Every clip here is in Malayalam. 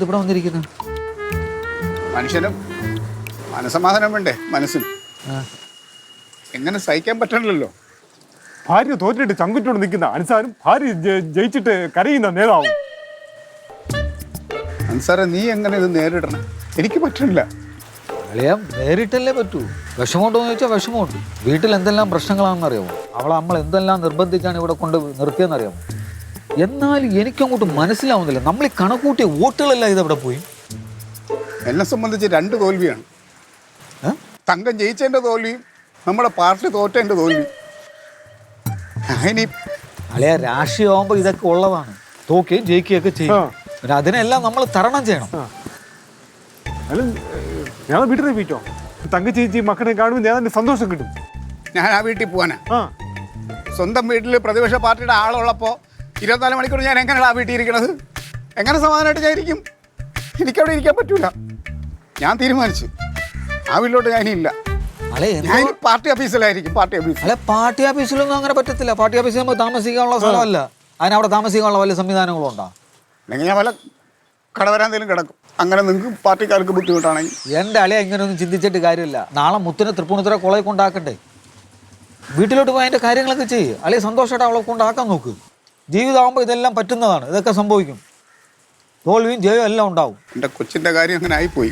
ഇവിടെ വന്നിരിക്കുന്നു മനുഷ്യനും മനസമാധാനം വേണ്ടേ? മനസ്സിന് എങ്ങനെ സഹിക്കാൻ പറ്റണല്ലോ. ഭാര്യ തോറ്റിട്ട് ചങ്കുറ്റോട് നിൽക്കുന്ന അൻസാരും ഭാര്യ ജയിച്ചിട്ട് കരയുന്ന നേതാവും. അൻസാറെ, നീ എങ്ങനെ ഇത് നേരിടണം? എനിക്ക് പറ്റണില്ല. അളിയാ, നേരിട്ടല്ലേ പറ്റൂ. വിഷമമുണ്ടോന്ന് ചോദിച്ചാൽ വിഷമമുണ്ട്. വീട്ടിൽ എന്തെല്ലാം പ്രശ്നങ്ങളാണെന്ന് അറിയാമോ? അവളെ നമ്മൾ എന്തെല്ലാം നിർബന്ധിച്ചാണ് ഇവിടെ കൊണ്ട് നിർത്തിയെന്ന് അറിയാമോ? എന്നാലും എനിക്കങ്ങോട്ട് മനസ്സിലാവുന്നില്ല. നമ്മൾ ഈ കണക്കൂട്ടിയ വോട്ടുകളെല്ലാം ഇതെവിടെ പോയി? എന്നെ സംബന്ധിച്ച് 2 തോൽവിയാണ്. തങ്കം ജയിച്ചതിൻ്റെ തോൽവിയും നമ്മുടെ പാർട്ടി തോറ്റതിൻ്റെ തോൽവിയും. അളിയാ, രാഷ്ട്രീയമാകുമ്പോൾ ഇതൊക്കെ ഉള്ളതാണ്. തോക്കുകയും ജയിക്കുകയൊക്കെ ചെയ്യും. പിന്നെ അതിനെല്ലാം നമ്മൾ തരണം ചെയ്യണം. ഞാൻ വീട്ടിൽ പോയിട്ടോ. തങ്ക ചേച്ചി മക്കളെ കാണുമ്പോൾ ഞാൻ സന്തോഷം കിട്ടും. ഞാൻ ആ വീട്ടിൽ പോവാനാ. സ്വന്തം വീട്ടിൽ പ്രതിപക്ഷ പാർട്ടിയുടെ ആളുള്ളപ്പോൾ 24 മണിക്കൂർ ഞാൻ എങ്ങനെയാണ് ആ വീട്ടിൽ ഇരിക്കണത്? എങ്ങനെ സമാധാനമായിട്ട് ഞാൻ ഇരിക്കും? എനിക്കവിടെ ഇരിക്കാൻ പറ്റൂല. ഞാൻ തീരുമാനിച്ചു ആ വീട്ടിലോട്ട് ഞാനില്ല. ഞാൻ പാർട്ടി ഓഫീസിലായിരിക്കും. പാർട്ടി ഓഫീസിലൊന്നും അങ്ങനെ പറ്റത്തില്ല. പാർട്ടി ഓഫീസിൽ നമുക്ക് താമസിക്കാനുള്ള സ്ഥലമല്ല. അതിനവിടെ താമസിക്കാനുള്ള വല്ല സംവിധാനങ്ങളും ഉണ്ടോ? അല്ലെങ്കിൽ ഞാൻ വല്ല കടവരാന്തേലും കിടക്കും. അങ്ങനെ നിങ്ങൾക്ക് പാർട്ടിക്കാർക്ക് ബുദ്ധിമുട്ടാണെങ്കിൽ. എൻ്റെ അളിയ ഇങ്ങനെയൊന്നും ചിന്തിച്ചിട്ട് കാര്യമില്ല. നാളെ മുത്തിനെ തൃപ്പൂണിത്തുറ കോളേജ് കൊണ്ടാക്കട്ടെ. വീട്ടിലോട്ട് പോയി അതിൻ്റെ കാര്യങ്ങളൊക്കെ ചെയ്യും. അളിയ സന്തോഷമായിട്ട് അവളെ കൊണ്ടാക്കാൻ നോക്ക്. ജീവിതമാകുമ്പോൾ ഇതെല്ലാം പറ്റുന്നതാണ്. ഇതൊക്കെ സംഭവിക്കും. തോൽവിയും ജയവും എല്ലാം ഉണ്ടാവും. എൻ്റെ കൊച്ചിൻ്റെ കാര്യം അങ്ങനെ ആയിപ്പോയി.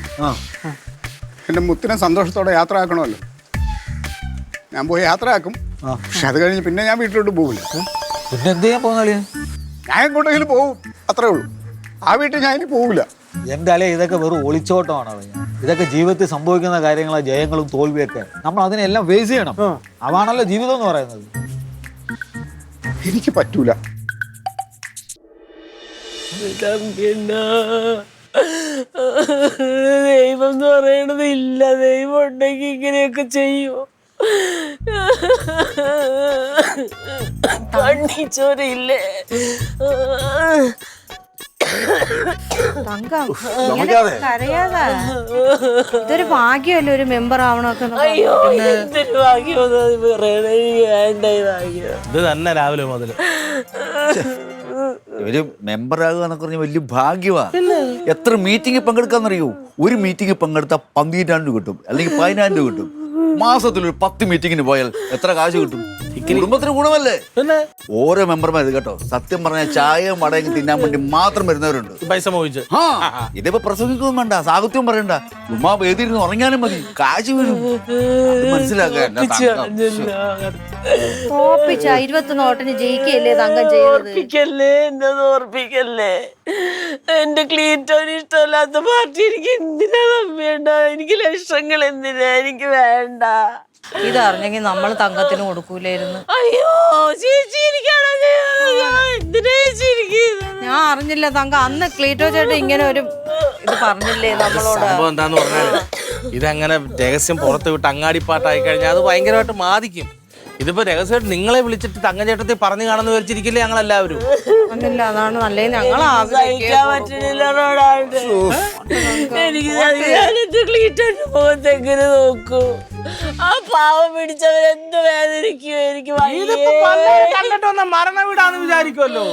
എൻ്റെ മുത്തിനെ സന്തോഷത്തോടെ യാത്ര ആക്കണമല്ലോ. ഞാൻ പോയി യാത്ര ആക്കും. പക്ഷെ അത് കഴിഞ്ഞ് പിന്നെ ഞാൻ വീട്ടിലോട്ട് പോകില്ല. പിന്നെ എന്ത് ചെയ്യാൻ പോകുന്ന അളിയ? ഞാൻ എങ്ങോട്ടെങ്കിലും പോവും, അത്രേ ഉള്ളൂ. ആ വീട്ടിൽ ഞാൻ ഇനി പോവില്ല. എൻ്റെ അളിയ, ഇതൊക്കെ വെറും ഒളിച്ചോട്ടമാണ് അളിയ. ഇതൊക്കെ ജീവിതത്തിൽ സംഭവിക്കുന്ന കാര്യങ്ങളാണ്. ജയങ്ങളും തോൽവിയൊക്കെ നമ്മൾ അതിനെല്ലാം ഫേസ് ചെയ്യണം. അതാണല്ലോ ജീവിതം എന്ന് പറയുന്നത്. എനിക്ക് പറ്റൂല. ദൈവം എന്ന് പറയണത് ഇല്ല. ദൈവം ഉണ്ടെങ്കിൽ ഇങ്ങനെയൊക്കെ ചെയ്യോ? കണ്ണിച്ചോരില്ലേ? ഇതൊരു ഭാഗ്യമല്ലേ ഒരു മെമ്പർ ആവണൊക്കെ. അയ്യോ, എന്തൊരു ഭാഗ്യം പറയണ. വേണ്ട ഭാഗ്യം. ഇത് തന്നെ രാവിലെ മുതൽ ഒരു മെമ്പറാകുക എന്നൊക്കെ പറഞ്ഞാൽ വലിയ ഭാഗ്യമാ. എത്ര മീറ്റിംഗ് പങ്കെടുക്കാന്നറിയോ? ഒരു മീറ്റിംഗ് പങ്കെടുത്താൽ 12,000 രൂപ കിട്ടും, അല്ലെങ്കിൽ 10,000 രൂപ കിട്ടും. മാസത്തിൽ ഒരു 10 മീറ്റിങ്ങിന് പോയാൽ എത്ര കാശ് കിട്ടും? കുടുംബത്തിന് ഗുണമല്ലേ? ഓരോ മെമ്പർമാർ കേട്ടോ, സത്യം പറഞ്ഞാൽ ചായയും വടയും തിന്നാൻ വേണ്ടി മാത്രം വരുന്നവരുണ്ട്. പൈസ മോഹിച്ച് ഇതിപ്പോ പ്രസംഗിക്കൊന്നും വേണ്ട, സാഹിത്യം പറയണ്ട, ഉമ്മാ വേദിയിരുന്ന് ഉറങ്ങാനും മതി, കാശ് വീഴും. മനസ്സിലാക്കാൻ 20 നോട്ടിന് ജയിക്കല്ലേ തങ്കം ചെയ്യല്ലേ? എന്നെ ഓർപ്പിക്കല്ലേ. എന്റെ ക്ലീറ്റോന് ഇഷ്ടമല്ലാത്ത പാർട്ടി എനിക്ക് എന്തിനാ വേണ്ട? എനിക്ക് ലക്ഷങ്ങൾ എന്തിനാ? എനിക്ക് വേണ്ട. ഇതറിഞ്ഞെങ്കിൽ നമ്മൾ തങ്കത്തിന് കൊടുക്കൂലായിരുന്നു. അയ്യോ ചേച്ചി, ഞാൻ അറിഞ്ഞില്ല തങ്ക. അന്ന് ക്ലീറ്റോ ചേട്ടൻ ഇങ്ങനെ ഒരു ഇത് പറഞ്ഞില്ലേ നമ്മളോട്? സംഭവം എന്താന്ന് പറഞ്ഞാല്, ഇതങ്ങനെ രഹസ്യം പുറത്ത് വിട്ട് അങ്ങാടിപ്പാട്ടായി കഴിഞ്ഞാൽ അത് ഭയങ്കരമായിട്ട് ബാധിക്കും. ഇതിപ്പോ രഹസ്യമായിട്ട് നിങ്ങളെ വിളിച്ചിട്ട് തങ്കച്ചേട്ടത്തിൽ പറഞ്ഞു കാണുന്ന വിചാരിച്ചിരിക്കില്ലേ ഞങ്ങളെല്ലാവരും? അതാണ് നല്ലത്. ഞങ്ങൾ സഹിക്കാൻ പറ്റുന്നില്ല. എനിക്ക് ക്ലീറ്റോന്റെ മുഖത്ത് എങ്ങനെ നോക്കൂ? ആ പാവം പിടിച്ചവരെന്ത് വേദനിക്കും. എനിക്ക് കണ്ടിട്ട് മരണ വീടാന്ന് വിചാരിക്കുമല്ലോ.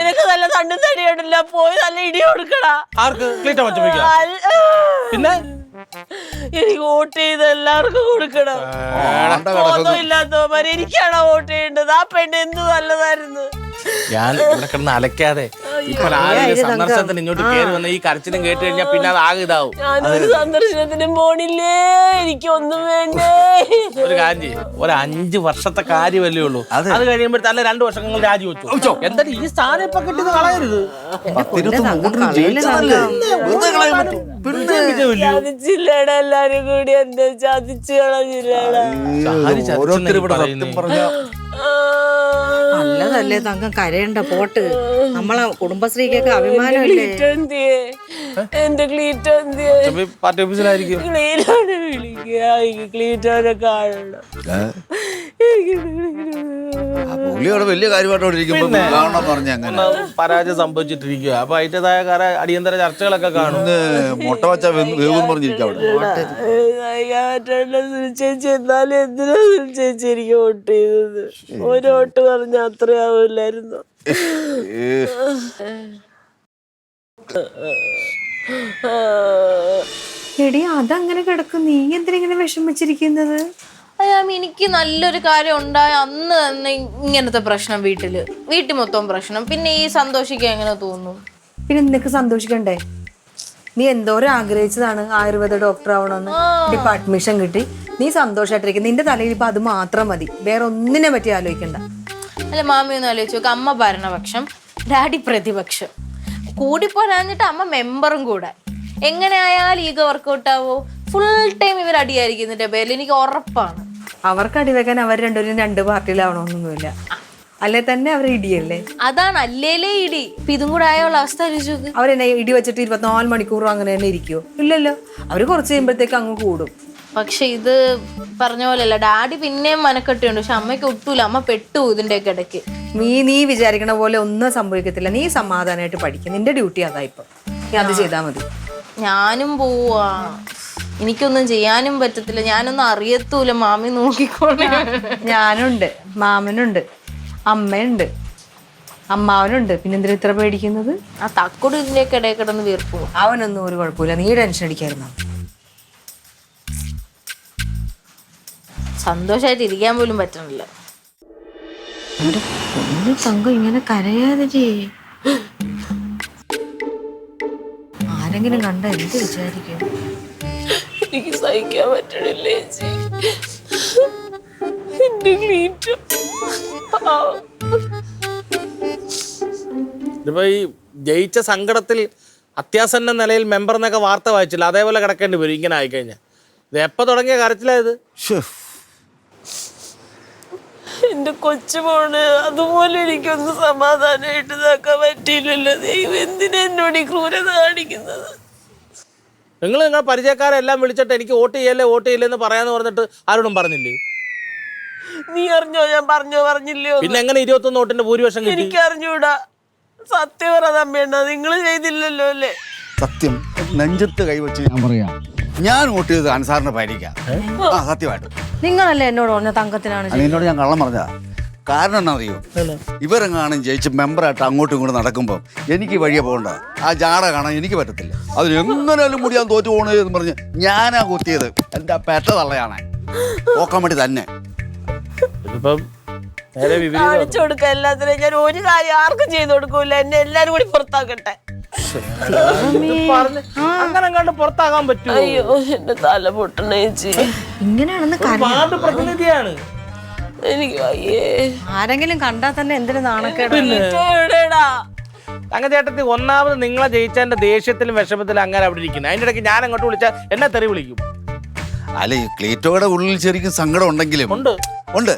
നിനക്ക് നല്ല തണ്ടും തടിയുണ്ടല്ലോ, പോയി നല്ല ഇടി കൊടുക്കടാ. ആർക്ക്? ക്ലീറ്റോ മച്ചപ്പിക്ക. പിന്നെ എനിക്ക് വോട്ട് ചെയ്ത് എല്ലാവർക്കും കൊടുക്കണം. ബോധമില്ലാത്തവന്മാര് എനിക്കാണോ വോട്ട് ചെയ്യേണ്ടത്? ആ പെണ്ണ് എന്ത് നല്ലതായിരുന്നു. ഞാൻ ഇവിടെ കിടന്ന് അലക്കാതെ ഇപ്പൊ സന്ദർശനത്തിന് ഇങ്ങോട്ട് കയറി വന്ന ഈ കരച്ചിലും കേട്ട് കഴിഞ്ഞാൽ പിന്നെ അത് ആകെ ഇതാവും. ഞാനൊരു സന്ദർശനത്തിനും പോണില്ലേ, എനിക്കൊന്നും വേണ്ടേ. ഒരു കാര്യം ചെയ്യും, ഒരു 5 വർഷത്തെ കാര്യമല്ലേ ഉള്ളൂ. അത് കഴിയുമ്പോൾ തന്നെ 2 വർഷങ്ങൾ രാജിവെച്ചു. എന്തായാലും ഈ സ്ഥാനം ഇപ്പൊ കിട്ടിയത് കളയരുത്. ചതിച്ചില്ലടാ, എല്ലാരും കൂടി എന്താ ചതിച്ചു കളഞ്ഞില്ലടാ. നല്ലതല്ലേ തങ്കം, കരയണ്ട പോട്ട്. നമ്മളെ കുടുംബശ്രീക്കൊക്കെ അഭിമാനമല്ലേ. എന്റെ ക്ലീറ്റോ പാർട്ടി ഓഫീസിലായിരിക്കും. ക്ലീറ്റോനെ വിളിക്കുക, ക്ലീറ്റോനെ കാണണം. പുള്ളിയോട് വലിയ കാര്യമായിട്ടോടെ ഇരിക്കുമ്പോ കാണണം പറഞ്ഞ അങ്ങനെ പരാജയം സംഭവിച്ചിട്ടിരിക്കുക. അപ്പൊ അതിൻ്റെതായ അടിയന്തര ചർച്ചകളൊക്കെ കാണും. ഇന്ന് മുട്ട വച്ച വേവെന്ന് പറഞ്ഞിരിക്കും അവിടെ. ചേച്ചി എന്നാലും എന്തിനാ ചേച്ചി എനിക്ക് വോട്ട് ചെയ്തത്? ഒരു വോട്ട് പറഞ്ഞ അത്രയാവില്ലായിരുന്നു. എടി അതങ്ങനെ കിടക്കും, നീ എന്തിനിങ്ങനെ വിഷമിച്ചിരിക്കുന്നത്? എനിക്ക് നല്ലൊരു കാര്യം ഉണ്ടായ അന്ന് തന്നെ ഇങ്ങനത്തെ പ്രശ്നം വീട്ടിൽ മൊത്തം പ്രശ്നം. പിന്നെ ഈ സന്തോഷിക്കാൻ എങ്ങനെ തോന്നും? പിന്നെ നിനക്ക് സന്തോഷിക്കണ്ടേ? നീ എന്തോരം ആഗ്രഹിച്ചതാണ് ആയുർവേദ ഡോക്ടർ ആവണമെന്ന്. ഇപ്പൊ അഡ്മിഷൻ കിട്ടി, നീ സന്തോഷമായിട്ടിരിക്കും. നിന്റെ തലയിൽ ഇപ്പൊ അത് മാത്രം മതി, വേറെ ഒന്നിനെ പറ്റി ആലോചിക്കണ്ട. അല്ല മാമി ഒന്ന് ആലോചിച്ച് നോക്ക്, അമ്മ ഭരണപക്ഷം, ഡാഡി പ്രതിപക്ഷം, കൂടിപ്പോരാഞ്ഞിട്ട് അമ്മ മെമ്പറും കൂടെ. എങ്ങനെ ആയാലും ഈഗോ വർക്കൗട്ട് ആവോ? ഫുൾ ടൈം ഇവർ അടിയായിരിക്കും ഇതിന്റെ പേരിൽ, എനിക്ക് ഉറപ്പാണ്. അവർക്ക് അടിവെക്കാൻ അവർ രണ്ടുപേരും 2 പാർട്ടിയിലാവണമെന്നൊന്നുമില്ല. അല്ലെ തന്നെ അവർ ഇടിയല്ലേ? അതാണ് അല്ലേലേ ഇടി. ഇപ്പൊ ഇതും കൂടെ ആയുള്ള അവസ്ഥ ആലോചിച്ച് നോക്ക്. അവരെന്നെ ഇടി വെച്ചിട്ട് 24 മണിക്കൂറും അങ്ങനെ തന്നെ ഇരിക്കുവോ? ഇല്ലല്ലോ. അവര് കുറച്ച് കഴിയുമ്പോഴത്തേക്ക് അങ്ങ് കൂടും. പക്ഷെ ഇത് പറഞ്ഞ പോലെയല്ല, ഡാഡി പിന്നെയും മനക്കെട്ടുണ്ട്, പക്ഷെ അമ്മയ്ക്ക് ഒട്ടൂല. അമ്മ പെട്ടു ഇതിന്റെയൊക്കെ ഇടയ്ക്ക്. നീ വിചാരിക്കണ പോലെ ഒന്നും സംഭവിക്കത്തില്ല. നീ സമാധാനമായിട്ട് പഠിക്കും. നിന്റെ ഡ്യൂട്ടി അതാ ഇപ്പൊ. നീ അത് ചെയ്താൽ മതി. ഞാനും പോവാ, എനിക്കൊന്നും ചെയ്യാനും പറ്റത്തില്ല. ഞാനൊന്നും അറിയത്തൂല. മാമി നോക്കിക്കോളെ. ഞാനുണ്ട്, മാമനുണ്ട്, അമ്മയുണ്ട്, അമ്മാവനുണ്ട്. പിന്നെ എന്തിനാ ഇത്ര പേടിക്കുന്നത്? ആ തക്കോട് ഇതിന്റെയൊക്കെ ഇടയിൽ കിടന്ന് വീർപ്പു. അവനൊന്നും ഒരു കുഴപ്പമില്ല, നീ ടെൻഷൻ അടിക്കായിരുന്നു. സന്തോഷമായിട്ട് ഇരിക്കാൻ പോലും പറ്റണില്ല. തങ്കം ഇങ്ങനെ കരയാതെ ചെയ്യേ. ആരെങ്കിലും കണ്ട എന്ത് വിചാരിക്കും? എനിക്ക് സഹിക്കാൻ പറ്റണില്ലേ ചേച്ചി? എന്റെ ക്ലീറ്റോ ഇതിപ്പോ ഈ ജയിച്ച സങ്കടത്തിൽ അത്യാസന്ന നിലയിൽ മെമ്പർ എന്നൊക്കെ വാർത്ത വായിച്ചില്ല, അതേപോലെ കിടക്കേണ്ടി വരും ഇങ്ങനെ ആയിക്കഴിഞ്ഞാൽ. ഇത് എപ്പോ തുടങ്ങിയ കരച്ചിലായത്? എന്റെ കൊച്ചുമോണ് അതുപോലെ എനിക്കൊന്ന് സമാധാനമായിട്ട് ഇതാക്കാൻ പറ്റിയില്ലല്ലോ. ദൈവം എന്തിനാ എന്നോട് ഈ ക്രൂരത കാണിക്കുന്നത്? നിങ്ങൾ പരിചയക്കാരെല്ലാം വിളിച്ചിട്ട് എനിക്ക് വോട്ട് ചെയ്യല്ലേ എന്ന് പറയാന്ന് പറഞ്ഞിട്ട് ആരോടും പറഞ്ഞില്ലേ? നീ അറിഞ്ഞോ? ഞാൻ പറഞ്ഞില്ലയോ? പിന്നെ എങ്ങനെ 21 വോട്ടിന്റെ ഭൂരിപക്ഷം കിട്ടി? എനിക്ക് അറിഞ്ഞൂടാ. സത്യം പറ തമ്മേണ്ട, നിങ്ങൾ ചെയ്തില്ലല്ലോ അല്ലേ? സത്യം നെഞ്ചത്ത് കൈവച്ച് ഞാൻ പറയാം, ഞാൻ വോട്ട് ചെയ്തത് അൻസാറിനെ പരിക്കാം. സത്യമായിട്ട് നിങ്ങളല്ലേ എന്നോട് പറഞ്ഞ തങ്കത്തിനാണ് നിന്നോട് ഞാൻ കള്ളം പറഞ്ഞതാ. കാരണം എന്നാ അറിയോ, ഇവരെങ്ങാനും ജയിച്ച് മെമ്പറായിട്ട് അങ്ങോട്ടും ഇങ്ങോട്ടും നടക്കുമ്പോൾ എനിക്ക് വഴിയെ പോകണ്ട. ആ ജാട കാണാൻ എനിക്ക് പറ്റത്തില്ല. അതിന് എങ്ങനെയാലും മുടിയാൻ തോറ്റു പോകണേ എന്ന് പറഞ്ഞ് ഞാനാ കുത്തിയത്. എൻ്റെ പെട്ട തള്ളയാണ് നോക്കാൻ വേണ്ടി തന്നെ. കാണിച്ചു കൊടുക്ക എല്ലാത്തിനും. ഞാൻ ഒരു കാര്യം ആർക്കും ചെയ്തു കൊടുക്കൂല. എന്നെ എല്ലാരും കൂടി പുറത്താക്കട്ടെ. അങ്ങനെ പുറത്താകാൻ പറ്റുമോ? അയ്യോ എന്റെ തല പൊട്ടണ ചേച്ചി. ഇങ്ങനെയാണെന്ന് പ്രതിനിധിയാണ്. എനിക്ക് വയ്യേ. ആരെങ്കിലും കണ്ടാൽ തന്നെ എന്തിനു നാണക്കേട്? എവിടെടാ തങ്കച്ചേട്ടത്തി? ഒന്നാമത് നിങ്ങളെ ജയിച്ചതിന്റെ ദേഷ്യത്തിലും വിഷമത്തിലും അങ്ങനെ അവിടെ ഇരിക്കുന്നത്. അതിന്റെ ഇടയ്ക്ക് ഞാൻ അങ്ങോട്ട് വിളിച്ചാൽ എന്നെ തെറി വിളിക്കും. അല്ല, ഈ ക്ലീറ്റോയുടെ ഉള്ളിൽ ശരിക്കും സങ്കടം ഉണ്ടെങ്കിലും ഉണ്ട്.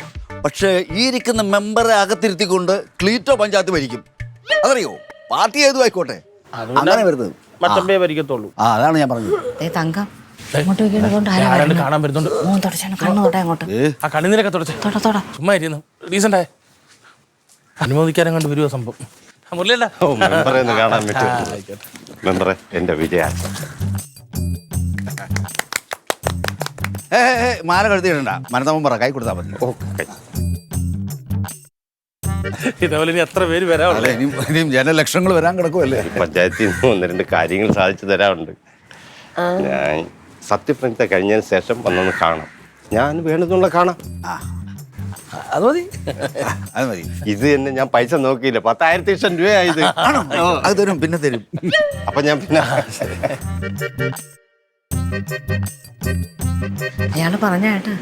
പക്ഷേ ഈ ഇരിക്കുന്ന മെമ്പറെ അകത്തിരുത്തിക്കൊണ്ട് ക്ലീറ്റോ പഞ്ചായത്ത് ഭരിക്കും. അതറിയോ? പാർട്ടി ഏതു ആയിക്കോട്ടെ, അങ്ങനെ വരുന്നത് മറ്റമ്പേ ഭരിക്കത്തുള്ളൂ. അതാണ് ഞാൻ പറഞ്ഞത്. തങ്കം അങ്ങോട്ട് കാണാൻ വരുന്നുണ്ട്. അങ്ങോട്ട് ആ കണ്ണുനീരൊക്കെ തുടച്ചേ. ചുമ്മാ ഇരുന്നു ഡീസൻ്റായ അനുമോദിക്കാനും കണ്ട് വരുവോ സംഭവം? മുരളിയല്ല മെമ്പറെ ഒന്ന് കാണാൻ പറ്റും. മെമ്പറെ എന്റെ വിജയ മാല കഴുത്തിയിടണ്ട, മനത്തമ്മൻ പറ, കൈ കൊടുത്താൽ മതി. ഇതേപോലെ ഇനി എത്ര പേര് വരാറില്ല? ഇനിയും ജനലക്ഷങ്ങൾ വരാൻ കിടക്കുമല്ലേ. പഞ്ചായത്തിൽ നിന്ന് 1-2 കാര്യങ്ങൾ സാധിച്ചു തരാറുണ്ട്. ഞാൻ സത്യപ്രതിജ്ഞ കഴിഞ്ഞതിന് ശേഷം വന്നൊന്ന് കാണാം. ഞാൻ വേണമെന്നുള്ള കാണാം. അത് മതി, അത് മതി. ഇത് തന്നെ ഞാൻ പൈസ നോക്കിയില്ല. 10,000 രൂപയായത്. അത് തരും, പിന്നെ തരും. അപ്പൊ ഞാൻ പിന്നെ അയാള് പറഞ്ഞായിട്ട്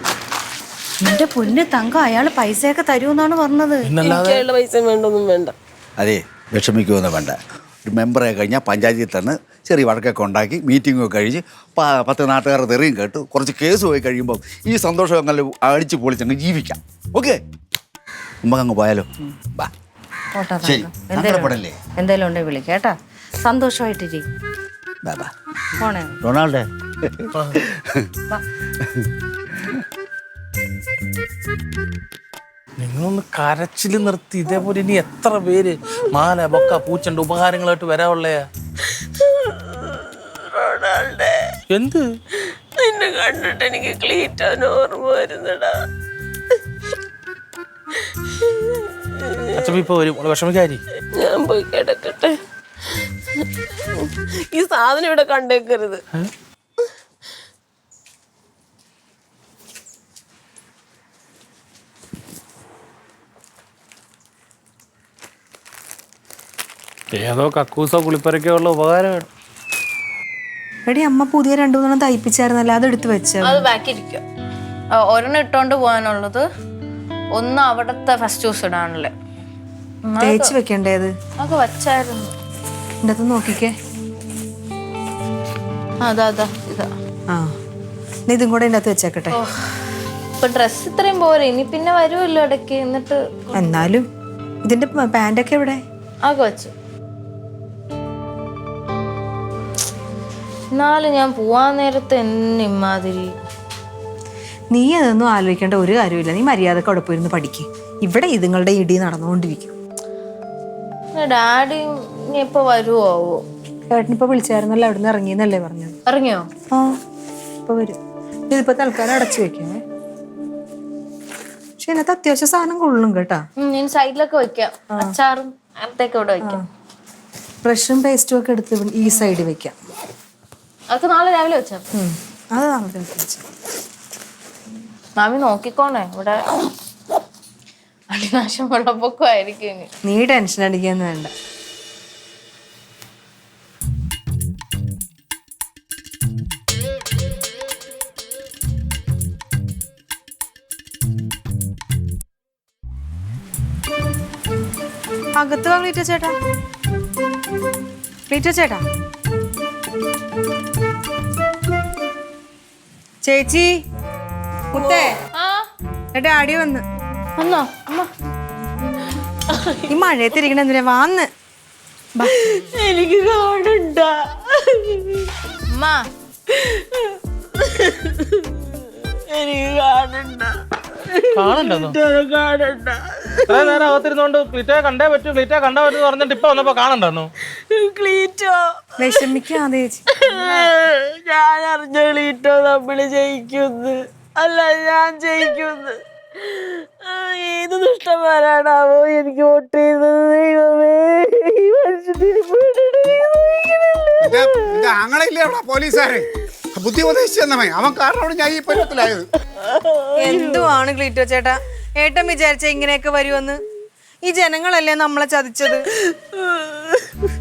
നിന്റെ പൊന്ന് തങ്കം, അയാള് പൈസയൊക്കെ തരുമെന്നാണ് പറഞ്ഞത്. എനിക്കുള്ള പൈസ വേണ്ടൊന്നും വേണ്ട. അതെ, വിഷമിക്കുമെന്ന് വേണ്ട. ഒരു മെമ്പറെ കഴിഞ്ഞാൽ പഞ്ചായത്തിൽ തന്നെ ചെറിയ വഴക്കൊക്കെ ഉണ്ടാക്കി മീറ്റിങ്ങൊക്കെ കഴിഞ്ഞ് 10 നാട്ടുകാരുടെ തെറിയും കേട്ട് കുറച്ച് കേസ് പോയി കഴിയുമ്പോൾ ഈ സന്തോഷം അങ്ങനെ അടിച്ച് പൊളിച്ചങ്ങ് ജീവിക്കാം. ഓക്കെ, നമുക്കങ്ങ് പോയാലോ? ബാ. ശരി, സങ്കടപ്പെടല്ലേ? എന്തേലും ഉണ്ടെ വിളിക്കേട്ടാ. സന്തോഷമായിട്ടിരി. ബാ ബാ. പോണേ റൊണാൾഡേ. നിങ്ങളൊന്ന് കരച്ചിൽ നിർത്തി. ഇതേപോലെ ഇനി എത്ര പേര് മാല ബൊക്ക പൂച്ചണ്ട് ഉപകാരങ്ങളായിട്ട് വരാവുള്ളയാ. റൊണാൾഡേ, എന്ത് നിന്നെ കണ്ടിട്ട് എനിക്ക് ക്ലീറ്റോന് ഓർമ്മ വരുന്നടാ. അച്ഛൻ ഇപ്പൊ വരും, വിഷമിക്കാരി. ഞാൻ പോയി കിടക്കട്ടെ. ഈ സാധനം ഇവിടെ കണ്ടേക്കരുത്. ഏതോ കക്കൂസോ കുളിപ്പരക്കോ ഉള്ള ഉപകാരമാണ്. എടി അമ്മ പുതിയ 2-3 തയ്പ്പിച്ചായിരുന്നല്ലോ, അത് എടുത്ത് വെച്ച. അത് ബാക്കി ഇരിക്കും. ഒരെണ്ണം ഇട്ടോണ്ട് പോകാനുള്ളത്, ഒന്ന് അവിടത്തെ ഫസ്റ്റ് ജ്യൂസ് ഇടാനല്ലേ. തേച്ച് വെക്കണ്ടേത്? അതൊക്കെ വച്ചായിരുന്നു. എൻ്റെ അത് നോക്കിക്കേ. അതാ ഇതാ. ആ, നീ ഇതും കൂടെ എൻ്റെ അകത്ത് വെച്ചേക്കട്ടെ. ഇപ്പൊ ഡ്രസ് ഇത്രയും പോരെ, ഇനി പിന്നെ വരുമല്ലോ ഇടയ്ക്ക്. എന്നിട്ട് എന്നാലും ഇതിന്റെ പാൻറ്റൊക്കെ എവിടെ? അതൊക്കെ വെച്ചു. എന്നാലും ഞാൻ പോവാൻ നേരത്തെ എന്നെ ഇമാതിരി. നീ അതൊന്നും ആലോചിക്കേണ്ട ഒരു കാര്യമില്ല. നീ മര്യാദക്ക് അവിടെ പോയിരുന്ന് പഠിക്ക്. ഇവിടെ ഇതുങ്ങളുടെ ഇടി നടന്നുകൊണ്ടിരിക്കും. ഡാഡി ഇനി എപ്പോ വരുവോ? ഏട്ടനിപ്പോ വിളിച്ചായിരുന്നല്ലോ, അവിടെ നിന്ന് ഇറങ്ങിയെന്നല്ലേ പറഞ്ഞത്? ഇറങ്ങിയോ? ആ, ഇപ്പൊ വരും. ഇതിപ്പോ തൽക്കാലം അടച്ചു വെക്കേ. പക്ഷെ ഇതിനകത്ത് അത്യാവശ്യം സാധനം കൊള്ളും കേട്ടാ. ഞാൻ സൈഡിലൊക്കെ വെക്കാം. അച്ചാറും അങ്ങനത്തെയൊക്കെ ഇവിടെ വെക്കാം. ബ്രഷും പേസ്റ്റും ഒക്കെ എടുത്ത് ഈ സൈഡിൽ വെക്കാം. അതൊക്കെ നാളെ രാവിലെ വെച്ചാ. അത് നാളെ വെച്ച. മാമി നോക്കിക്കോണേ, ഇവിടെ അടിനാശം വെള്ളപ്പൊക്കം ആയിരിക്കും ഇനി. നീ ടെൻഷൻ അടിക്കാന്ന് വേണ്ട. അകത്ത് വാ ക്ലീറ്റോ ചേട്ടാ. ക്ലീറ്റോ ചേട്ടാ, ചേച്ചി, മുത്തേ, ഡാഡി വന്ന്. വന്നോ അമ്മ? ഈ മഴയത്തിരിക്കണ എന്തിനാ? വാന്ന്. എനിക്ക് കാണണ്ട. അമ്മ എനിക്ക് കാണണ്ട. കാണണ്ടെന്നോ? കാണണ്ട. ഇത്രയും നേരം അകത്തിരുന്നോണ്ട് ക്ലീറ്റയെ കണ്ടേ പറ്റൂ, ക്ലീറ്റയെ കണ്ടേ പറ്റൂ പറഞ്ഞിട്ട് ഇപ്പൊ വന്നപ്പോ കാണണ്ടെന്നോ? ക്ലീറ്റോ, വിഷമിക്കാതെ ചേച്ചി. ഞാൻ അറിഞ്ഞ ക്ലീറ്റോ നമ്മള് ജയിക്കുന്നു. അല്ല, ഞാൻ ജയിക്കുന്നു. ഏത് ദുഷ്ടന്മാരാണാവോ എനിക്ക് വോട്ട് ചെയ്തത്? ദൈവമേ, ഈ ആങ്ങളില്ലേ അവിടെ പോലീസുകാരെ ബുദ്ധി ഉപദേശിച്ചു തന്നമേ. അവൻ കാരണമാണ് ഞാൻ ഈ പരുവത്തിലായത്. എന്തുവാണ് ക്ലീറ്റോ ചേട്ടാ ഏട്ടൻ വിചാരിച്ച ഇങ്ങനെയൊക്കെ വരുമെന്ന്? ഈ ജനങ്ങളല്ലേ നമ്മളെ ചതിച്ചത്.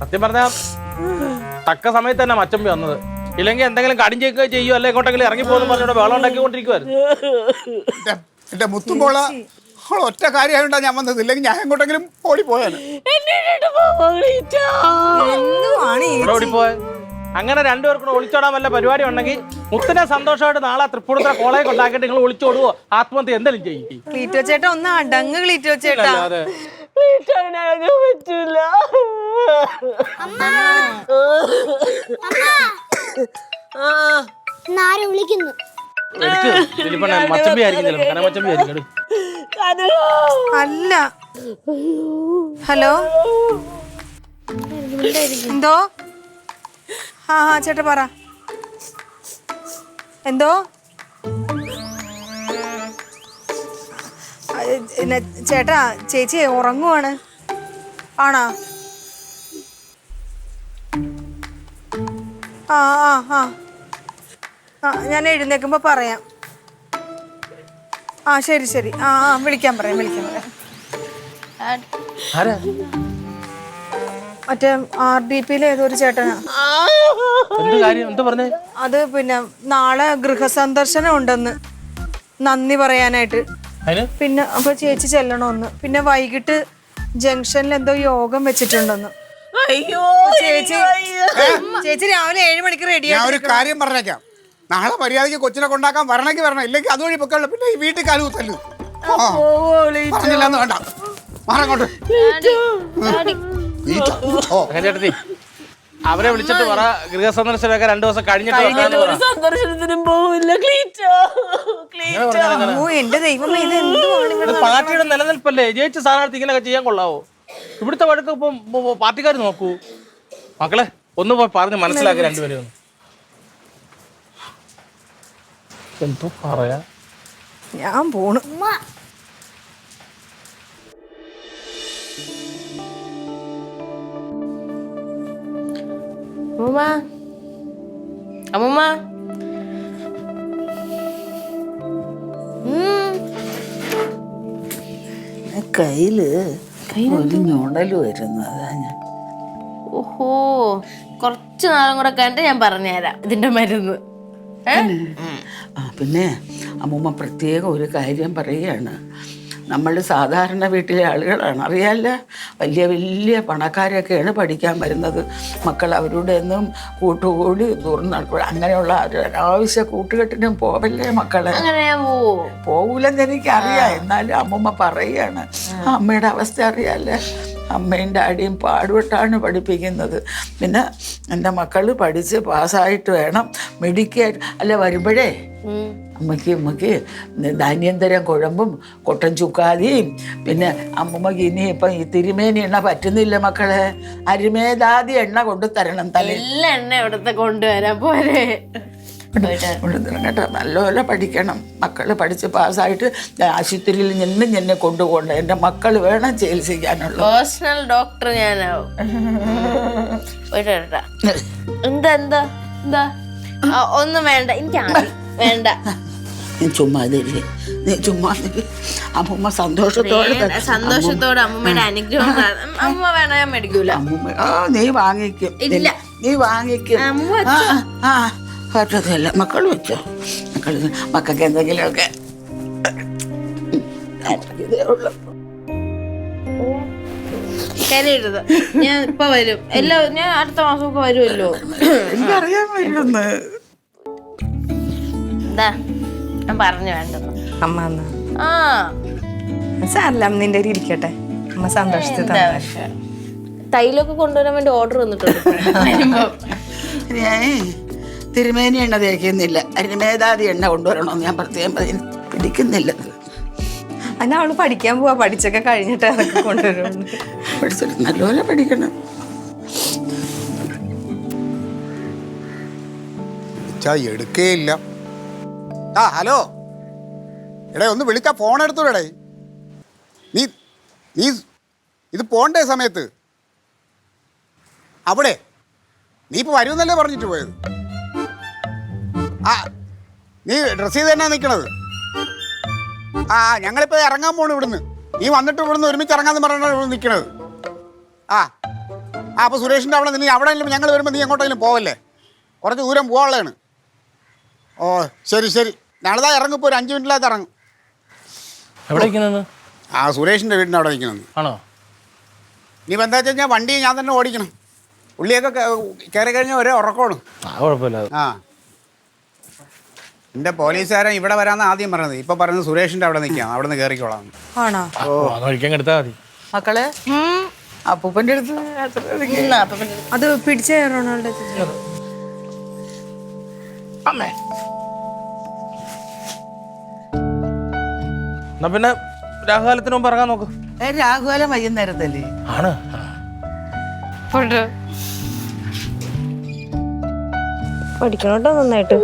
സത്യം പറഞ്ഞ തക്ക സമയത്ത് തന്നെ മച്ചമ്പി വന്നത്. ഇല്ലെങ്കിൽ എന്തെങ്കിലും കടിഞ്ചൊക്കെ ചെയ്യോ അല്ലെ എങ്ങോട്ടെങ്കിലും ഇറങ്ങി പോകുന്ന പറഞ്ഞോട് വെള്ളം ഉണ്ടാക്കിക്കൊണ്ടിരിക്കുവായിരുന്നു. എന്റെ മുത്തുമ്പോള ഒറ്റ കാര്യമായിട്ടാ ഞാൻ വന്നത്. ഇല്ലെങ്കിൽ ഞാൻ എങ്ങോട്ടെങ്കിലും ഓടിപ്പോയാണ്. ഇവിടെ ഓടിപ്പോയ അങ്ങനെ രണ്ടുപേർക്കും ഒളിച്ചോടാൻ വല്ല പരിപാടി ഉണ്ടെങ്കിൽ മുത്തിനെ സന്തോഷമായിട്ട് നാളെ തൃപ്പൂണിത്തുറ കോളേജ് കൊണ്ടാക്കിയിട്ട് നിങ്ങൾ ഒളിച്ചോടുവോ ആത്മഹത്യ എന്തെങ്കിലും ചെയ്യും. ക്ലീറ്റോ ചേട്ടാ ഒന്ന് അടങ്ങ് ക്ലീറ്റോ ചേട്ടാ. പറ്റൂല. വിളിക്കുന്നു. മച്ചമ്പി ആയിരിക്കും ചിലപ്പോൾ കനമച്ചമ്പി ആയിരിക്കും. അല്ല, ഹലോ, എന്തോ? ആ ചേട്ടാ പറ. എന്തോ? ചേട്ടാ ചേച്ചി ഉറങ്ങുവാണ്. ആണോ? ആ ആ ആ ആ, ഞാൻ എഴുന്നേക്കുമ്പോ പറയാം. ആ ശരി ശരി. ആ ആ വിളിക്കാൻ പറയാം. മറ്റേ RDPയിൽ ഏതൊരു ചേട്ടനാ. അത് പിന്നെ നാളെ ഗൃഹസന്ദർശനം ഉണ്ടെന്ന്, നന്ദി പറയാനായിട്ട്. പിന്നെ അപ്പൊ ചേച്ചി ചെല്ലണമെന്ന്. പിന്നെ വൈകിട്ട് ജംഗ്ഷനിൽ എന്തോ യോഗം വെച്ചിട്ടുണ്ടെന്ന്. ചേച്ചി രാവിലെ 7 മണിക്ക് റെഡി. ഞാൻ ഒരു കാര്യം പറഞ്ഞേക്കാം. നാളെ മര്യാദയ്ക്ക് കൊച്ചിനെ കൊണ്ടാക്കാൻ വരണമെങ്കിൽ വരണം. ഇല്ലെങ്കിൽ അതുവഴി പൊക്കുള്ളൂ. പിന്നെ ഈ വീട്ടിൽ കാലുകുത്തല്ലു. പറഞ്ഞില്ലെന്ന് വേണ്ട. മാറങ്ങോട്ട്. അവരെ വിളിച്ചിട്ട് പറ ഗൃഹസന്ദർശനമൊക്കെ 2 ദിവസം കഴിഞ്ഞിട്ട് വരാമെന്ന് പറ. ഒരു സന്ദർശനത്തിനും പോവില്ല ക്ലീറ്റോ. ക്ലീറ്റോ. ഓ എന്റെ ദൈവമേ ഇത് എന്തുവാണ് ഇവിടെ ഇത് പാർട്ടിയുടെ നിലനിൽപ്പല്ലേ? ജയിച്ച സ്ഥാനാർത്ഥി ഇങ്ങനെയൊക്കെ ചെയ്യാൻ കൊള്ളാവോ? ഇവിടുത്തെ വഴക്ക് ഇപ്പം പാർട്ടിക്കാർ നോക്കൂ. മക്കളെ ഒന്ന് പോയി പറഞ്ഞ് മനസ്സിലാക്കി രണ്ടുപേരും ഒന്ന്. എന്തോ പറയാ. ഞാൻ പോണു. അമ്മൂമ്മ അമ്മൂമ്മ കയ്യില് ഒരു ഞൊടല് വരുന്നു. അതാ ഞാൻ ഓഹോ കുറച്ച് നാളും കൂടെ കഴിഞ്ഞിട്ട് ഞാൻ പറഞ്ഞുതരാം ഇതിന്റെ മരുന്ന്. പിന്നെ അമ്മൂമ്മ പ്രത്യേകം ഒരു കാര്യം പറയുകയാണ്. നമ്മൾ സാധാരണ വീട്ടിലെ ആളുകളാണ്, അറിയാമല്ല, വലിയ വലിയ പണക്കാരൊക്കെയാണ് പഠിക്കാൻ വരുന്നത്. മക്കൾ അവരുടെ ഒന്നും കൂട്ടുകൂടി നടക്കുക, അങ്ങനെയുള്ള അനാവശ്യ കൂട്ടുകെട്ടിനും പോവല്ലേ മക്കളെ. അങ്ങനെ ഞാൻ പോവോ? പോകൂലെന്ന് എനിക്കറിയാം, എന്നാലും അമ്മൂമ്മ പറയുകയാണ്. അമ്മയുടെ അവസ്ഥ അറിയാമല്ലേ, അമ്മയും ഡാഡിയും പാടുപെട്ടാണ് പഠിപ്പിക്കുന്നത്. പിന്നെ എൻ്റെ മക്കൾ പഠിച്ച് പാസ്സായിട്ട് വേണം മെഡിക്കൽ അല്ല വരുമ്പോഴേ അമ്മയ്ക്ക് ധാന്യന്തരം കുഴമ്പും കൊട്ടൻ ചുക്കാതിയും പിന്നെ അമ്മമ്മക്ക് ഇനി ഇപ്പം ഈ തിരുമേനി എണ്ണ പറ്റുന്നില്ല മക്കളെ, അരിമേദാതി എണ്ണ കൊണ്ട് തരണം തലേ. എല്ലാ എണ്ണ ഇവിടുത്തെ കൊണ്ടുവരാൻ പോരെ. കേട്ടോ, നല്ലപോലെ പഠിക്കണം. മക്കൾ പഠിച്ച് പാസ്സായിട്ട് ആശുപത്രിയിൽ എന്നെ കൊണ്ടുപോകണ്ട. എൻ്റെ മക്കൾ വേണം ചികിത്സിക്കാനുള്ള. Personal doctor ഞാനാവും. പോയിട്ട് വരട്ടാ. എന്താ എന്താ എന്താ ഒന്നും വേണ്ട, എനിക്ക് ആദ്യം വേണ്ട. നീ ചുമ്മാ തരില്ലേ, നീ ചുമ്മാ തരി. അമ്മൂമ്മ സന്തോഷത്തോടെ സന്തോഷത്തോടെ അമ്മൂമ്മയുടെ അനുഗ്രഹം. അമ്മ വേണ ഞാൻ മേടിക്കൂല. അമ്മൂമ്മ നീ വാങ്ങിക്കും. ഇല്ല. നീ വാങ്ങിക്കും. ആ പറ്റത്തില്ല. മക്കൾ വെച്ചോ, മക്കൾക്ക് എന്തെങ്കിലുമൊക്കെ ഇതേ ഉള്ളു. കരയരുത്, ഞാൻ ഇപ്പൊ വരും. എല്ലാം ഞാൻ അടുത്ത മാസമൊക്കെ വരുമല്ലോ. എനിക്കറിയാൻ വയ്യൊന്ന്. എന്താ ഞാൻ പറഞ്ഞു വേണ്ടത്? അമ്മ എന്നാ ആ സാരല്ല, അമ്മ നിന്റെ കയ്യിൽ ഇരിക്കട്ടെ. അമ്മ സന്തോഷത്തിൽ എന്താ പക്ഷെ തൈലൊക്കെ കൊണ്ടുവരാൻ വേണ്ടി ഓർഡർ വന്നിട്ടുണ്ട് വരുമ്പോ. ഞാൻ തിരുമേനി എണ്ണ തേക്കുന്നില്ല, അരിമേദാതി എണ്ണ കൊണ്ടുവരണമെന്ന് ഞാൻ പ്രത്യേകം പിടിക്കുന്നില്ല. അല്ല അവള് പഠിക്കാൻ പോവാ, പഠിച്ചൊക്കെ കഴിഞ്ഞിട്ട് അതൊക്കെ കൊണ്ടുവരും. പഠിച്ചിട്ട് നല്ലപോലെ പഠിക്കണം. എടുക്കേയില്ല. ആ ഹലോ എടേ, ഒന്ന് വിളിച്ചാ ഫോൺ എടുത്തോടെ. നീ നീ ഇത് പോണ്ടേ സമയത്ത് അവിടെ നീ ഇപ്പോൾ വരുമെന്നല്ലേ പറഞ്ഞിട്ട് പോയത്? ആ നീ ഡ്രസ്സ് ചെയ്ത് തന്നെ നിൽക്കണത്. ആ ഞങ്ങളിപ്പോൾ ഇറങ്ങാൻ പോണു ഇവിടുന്ന്. നീ വന്നിട്ട് ഇവിടുന്ന് ഒരുമിച്ച് ഇറങ്ങാമെന്ന് പറഞ്ഞാണ് ഇവിടെ നിൽക്കണത്. ആ ആ അപ്പോൾ സുരേഷിൻ്റെ അവിടെ നീ അവിടെ ഞങ്ങൾ വരുമ്പോൾ നീ എങ്ങോട്ടെങ്കിലും പോവല്ലേ, കുറച്ച് ദൂരം പോകാനുള്ളതാണ്. ഓ ശരി ശരി, നാളെ ഇറങ്ങിപ്പോൾ ഒരു 5 മിനിറ്റിനകത്ത് ഇറങ്ങും. എവിടെ? ആ സുരേഷിൻ്റെ വീടിൻ്റെ അവിടെ നിൽക്കണമെന്ന്. ആണോ? നീ എന്താ വെച്ച് കഴിഞ്ഞാൽ വണ്ടി ഞാൻ തന്നെ ഓടിക്കണം. ഉള്ളിയൊക്കെ കയറി കഴിഞ്ഞാൽ ഒരേ ഉറക്കമാണ്. കുഴപ്പമില്ല. ആ എൻ്റെ പോലീസുകാരൻ ഇവിടെ വരാമെന്ന് ആദ്യം പറഞ്ഞത്, ഇപ്പം പറയുന്നത് സുരേഷിൻ്റെ അവിടെ നിൽക്കാം, അവിടെ നിന്ന് കയറിക്കോളാം. ആണോ? കഴിക്കാൻ എടുത്താൽ മതി മക്കളെ അപ്പൂപ്പൻ്റെ അടുത്ത് അത് പിടിച്ച റൊണാൾഡോ അമ്മേ. എന്നാ പിന്നെ രാഹുകാലത്തിന് മുമ്പ് ഇറങ്ങാൻ നോക്ക്. രാഘുകാലം വൈകുന്നേരത്തല്ലേ? ആണ്. പഠിക്കണോട്ടോ നന്നായിട്ട്.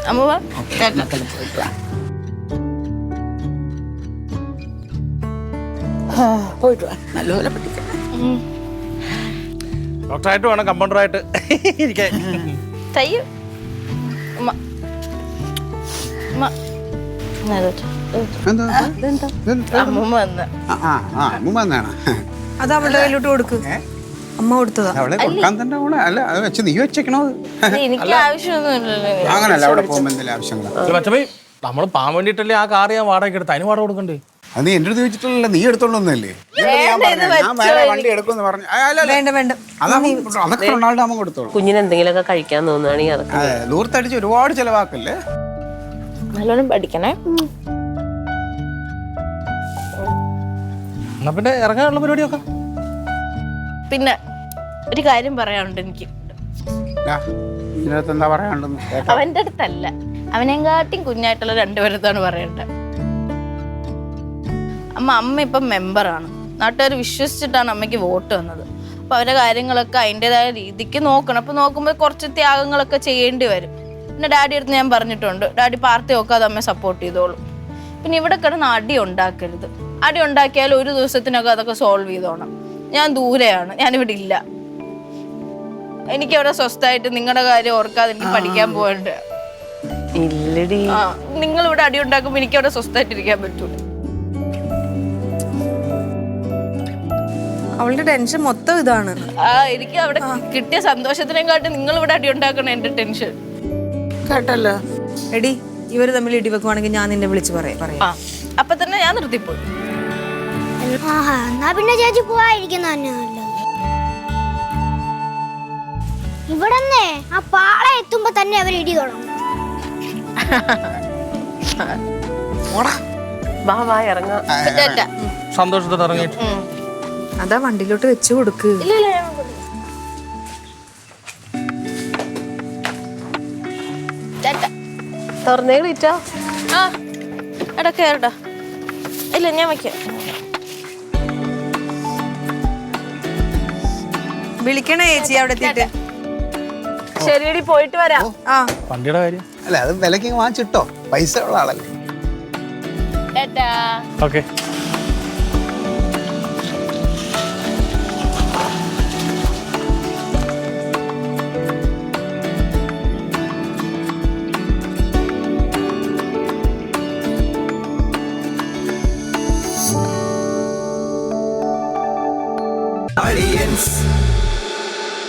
അമ്മ പോയിട്ട് വാ, നല്ലപോലെ പഠിക്കണം. ഡോക്ടറായിട്ട് വേണം കമ്പൗണ്ടറായിട്ട് ഇരിക്കാൻ. തയ്യോ അമ്മൂമ്മ വന്ന അമ്മ എന്നാണ് അത് അവളുടെ കയ്യിലോട്ട് കൊടുക്ക്. അമ്മ കൊടുത്തതാ. അവളെ കൊടുക്കാൻ തന്നെ പോണേ. അല്ല അത് വെച്ച് നീ വെച്ചേക്കണോ? എനിക്ക് ആവശ്യമൊന്നുമില്ലല്ലോ. അങ്ങനല്ല, അവിടെ പോകുമ്പോൾ എന്തെങ്കിലും ആവശ്യങ്ങളാണ്. മറ്റേ നമ്മൾ പാൻ വേണ്ടിയിട്ടല്ലേ ആ കാർ ഞാൻ വാടക എടുത്ത്, അതിന് വാടക കൊടുക്കണ്ടേ? അത് നീ എൻ്റെ അടുത്ത് വെച്ചിട്ടുള്ളല്ലോ, നീ എടുത്തോണ്ടൊന്നല്ലേ? ഞാൻ വേറെ വണ്ടി എടുക്കുമെന്ന് പറഞ്ഞു. വേണ്ട വേണ്ട, അതൊക്കെ റൊണാൾഡോ അമ്മ കൊടുത്തോളൂ. കുഞ്ഞിന് എന്തെങ്കിലുമൊക്കെ കഴിക്കാൻ തോന്നുകയാണെങ്കിൽ അതൊക്കെ. അതെ, ദൂരത്തടിച്ച് ഒരുപാട് ചെലവാക്കല്ലേ. നല്ലോണം പഠിക്കണേ. എന്നാ പിന്നെ ഇറങ്ങാനുള്ള പരിപാടിയൊക്കെ പിന്നെ ഒരു കാര്യം പറയാനുണ്ട് എനിക്ക്. ഇതിനകത്ത് എന്താ പറയാനുണ്ടെന്ന് കേട്ടോ? അവന്റെ അടുത്തല്ല, അവനെങ്കാട്ടിയും കുഞ്ഞായിട്ടുള്ള രണ്ടുപേരത്താണ് പറയേണ്ടത്. അമ്മ ഇപ്പം മെമ്പറാണ്, നാട്ടുകാർ വിശ്വസിച്ചിട്ടാണ് അമ്മയ്ക്ക് വോട്ട് വന്നത്. അപ്പൊ അവരുടെ കാര്യങ്ങളൊക്കെ അതിൻ്റെതായ രീതിക്ക് നോക്കണം. അപ്പൊ നോക്കുമ്പോൾ കുറച്ച് ത്യാഗങ്ങളൊക്കെ ചെയ്യേണ്ടി വരും. പിന്നെ ഡാഡി അടുത്ത് ഞാൻ പറഞ്ഞിട്ടുണ്ട്, ഡാഡി പാർട്ടി നോക്കാതെ അമ്മയെ സപ്പോർട്ട് ചെയ്തോളും. പിന്നെ ഇവിടെ കിടന്ന് അടി ഉണ്ടാക്കരുത്. അടി ഉണ്ടാക്കിയാൽ ഒരു ദിവസത്തിനൊക്കെ അതൊക്കെ സോൾവ് ചെയ്തോണം. ഞാൻ ദൂരെയാണ്, ഞാനിവിടെ ഇല്ല. എനിക്ക് അവിടെ സ്വസ്ഥമായിട്ട് നിങ്ങളുടെ കാര്യം ഓർക്കാതെ എനിക്ക് പഠിക്കാൻ പോകണ്ട. ഇല്ലടി, നിങ്ങൾ ഇവിടെ അടി ഉണ്ടാക്കുമ്പോൾ എനിക്ക് അവിടെ സ്വസ്ഥമായിട്ടിരിക്കാൻ പറ്റൂല. അവളുടെ ടെൻഷൻ മൊത്തം ഇതാണ്. എനിക്ക് അവിടെ കിട്ടിയ സന്തോഷത്തിനെക്കാട്ടി നിങ്ങൾ ഇവിടെ അടി ഉണ്ടാക്കണം എന്റെ ടെൻഷൻ. കേട്ടല്ലോ. എടി, ഇവര് തമ്മിൽ ഇടിവെക്കുവാണെങ്കിൽ ഞാൻ നിന്നെ വിളിച്ച് പറയാം. അപ്പൊ തന്നെ ഞാൻ നിർത്തിപ്പോയി. എന്നാ പിന്നെ ചേച്ചി പോവാതിരിക്കുന്ന തന്നെ നല്ലത്. ഇവിടെ ആ പാള എത്തുമ്പോ തന്നെ അവർ ഇടി തുടങ്ങും. വാ ഇറങ്ങാം. സന്തോഷത്തോടെ ഇറങ്ങിയിട്ട് അതാ വണ്ടിയിലോട്ട് വെച്ചു കൊടുക്ക്. തുറന്നേ ക്ലീറ്റോ. എടാ കേറടാ. ഇല്ല ഞാൻ വയ്ക്കാം. വിളിക്കണേ ചേച്ചി അവിടെ എത്തിയിട്ട്. ശരിയടി, പോയിട്ട് വരാം. വണ്ടിയുടെ കാര്യം അല്ല, അത് വിലക്ക് വാങ്ങിച്ചിട്ടോ, പൈസ ഉള്ള ആളല്ലേ. ടാറ്റാ. ഓക്കെ.